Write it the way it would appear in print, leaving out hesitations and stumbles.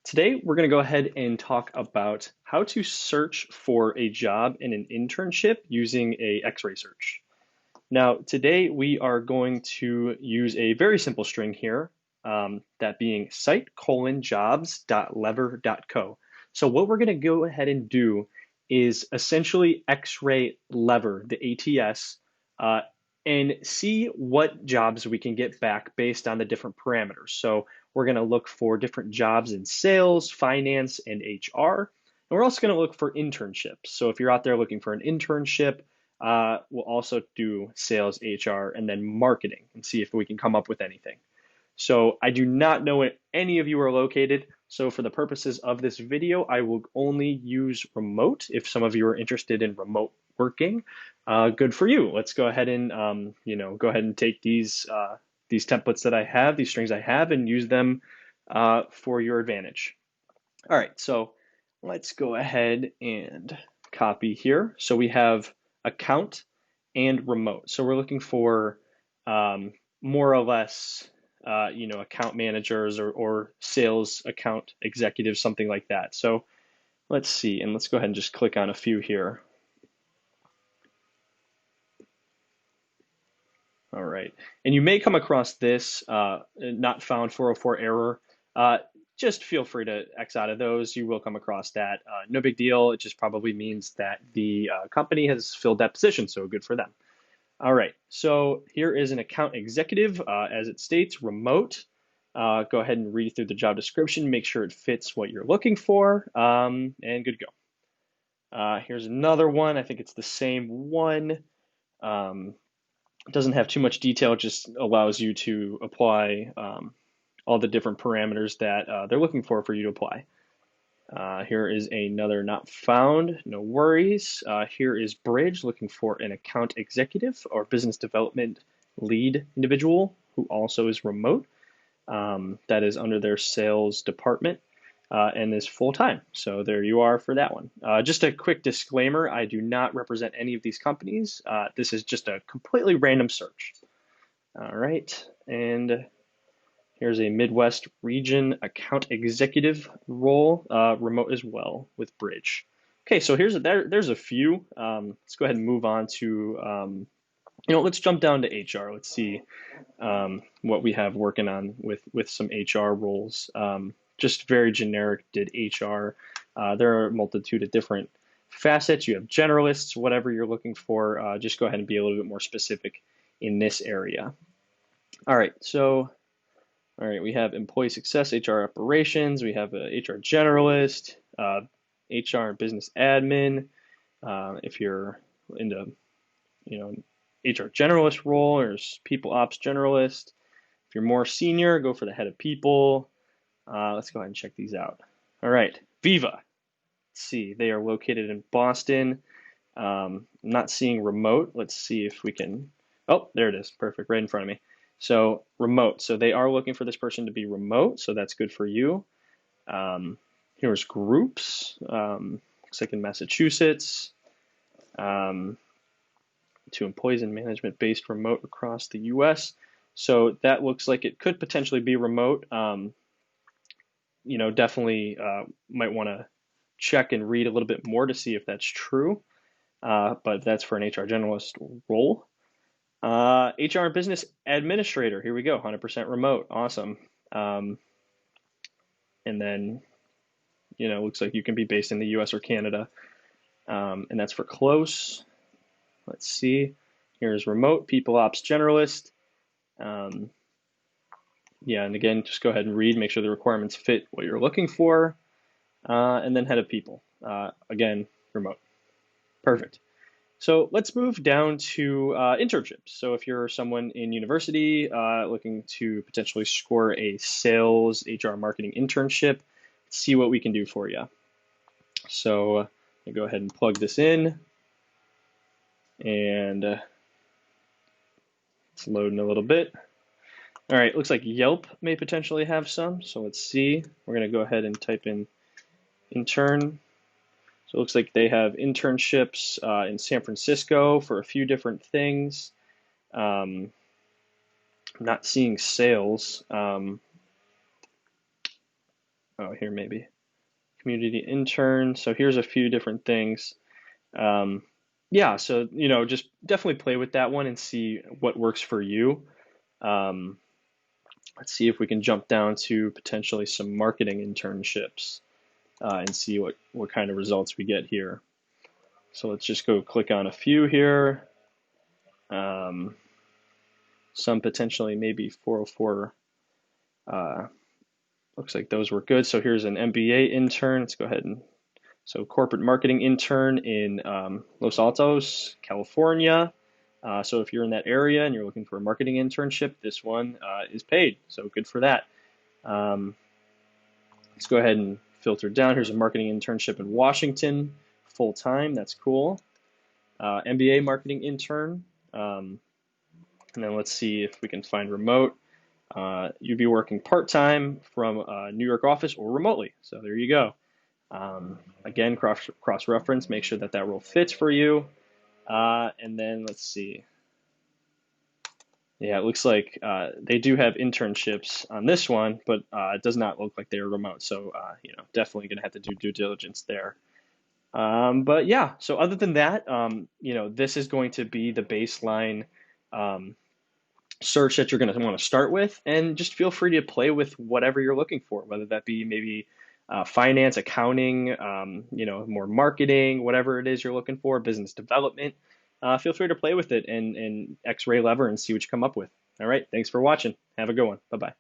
Today, we're going to go ahead and talk about how to search for a job in an internship using a Xray search. Now, today we are going to use a very simple string here, that being site:/jobs.lever.co. So what we're going to go ahead and do is essentially Xray lever, the ATS, uh, and see what jobs we can get back based on the different parameters. So we're going to look for different jobs in sales, finance, and HR. And we're also going to look for internships. So if you're out there looking for an internship, we'll also do sales, HR, and then marketing and see if we can come up with anything. So I do not know where any of you are located. So for the purposes of this video, I will only use remote. If some of you are interested in remote working, good for you. Let's go ahead and go ahead and take these templates that I have, these strings I have, and use them for your advantage. All right, so let's go ahead and copy here. So we have account and remote. So we're looking for more or less, account managers or sales account executives, something like that. So let's see, and let's go ahead and just click on a few here. All right, and you may come across this not found 404 error. Just feel free to X out of those. You will come across that. No big deal. It just probably means that the company has filled that position, so good for them. All right, so here is an account executive, as it states, remote. Go ahead and read through the job description, make sure it fits what you're looking for, and good to go. Here's another one. I think it's the same one. It doesn't have too much detail, it just allows you to apply all the different parameters that they're looking for you to apply. Here is another not found, no worries. Here is Bridge looking for an account executive or business development lead individual who also is remote. That is under their sales department and is full time. So there you are for that one. Just a quick disclaimer, I do not represent any of these companies. This is just a completely random search. All right, and here's a Midwest region account executive role, remote as well with Bridge. Okay, so there's a few. Let's go ahead and move on to, let's jump down to HR. Let's see what we have working on with some HR roles. Just very generic, did HR. There are a multitude of different facets. You have generalists, whatever you're looking for. Just go ahead and be a little bit more specific in this area. All right, we have employee success, HR operations. We have a HR generalist, HR and business admin. If you're into, HR generalist role, there's people ops generalist. If you're more senior, go for the head of people. Let's go ahead and check these out. All right, Viva. Let's see, they are located in Boston. Not seeing remote. Let's see if we can. Oh, there it is. Perfect, right in front of me. So remote. So they are looking for this person to be remote. So that's good for you. Here's groups. Looks like in Massachusetts. To employees in management based remote across the U.S. So that looks like it could potentially be remote. Definitely might want to check and read a little bit more to see if that's true. But that's for an HR generalist role. HR and business administrator. Here we go. 100% remote. Awesome. And then, looks like you can be based in the US or Canada. And that's for close. Let's see. Here's remote, people ops generalist. Yeah, and again, just go ahead and read, make sure the requirements fit what you're looking for. And then head of people. Again, remote. Perfect. So let's move down to internships. So if you're someone in university looking to potentially score a sales, HR, marketing internship, see what we can do for you. So I'll go ahead and plug this in. And it's loading a little bit. All right, looks like Yelp may potentially have some. So let's see. We're going to go ahead and type in intern. So it looks like they have internships in San Francisco for a few different things. I'm not seeing sales. oh, here maybe community intern. So here's a few different things. Um, yeah, so just definitely play with that one and see what works for you. Um, let's see if we can jump down to potentially some marketing internships and see what kind of results we get here. So let's just go click on a few here. Um, some potentially maybe 404. Looks like those were good. So here's an MBA intern. Let's go ahead and so corporate marketing intern in Los Altos, California. So if you're in that area and you're looking for a marketing internship, this one is paid. So good for that. Um, let's go ahead and filter down. Here's a marketing internship in Washington, full time. That's cool. MBA marketing intern. And then let's see if we can find remote. You'd be working part-time from a New York office or remotely. So there you go. Again, cross-reference, make sure that that role fits for you. And then let's see. Yeah, it looks like they do have internships on this one, but it does not look like they're remote. So, definitely going to have to do due diligence there. But yeah, so other than that, this is going to be the baseline um, search that you're going to want to start with, and just feel free to play with whatever you're looking for, whether that be maybe finance, accounting, more marketing, whatever it is you're looking for, business development. Feel free to play with it and X-ray lever and see what you come up with. All right, thanks for watching. Have a good one. Bye bye.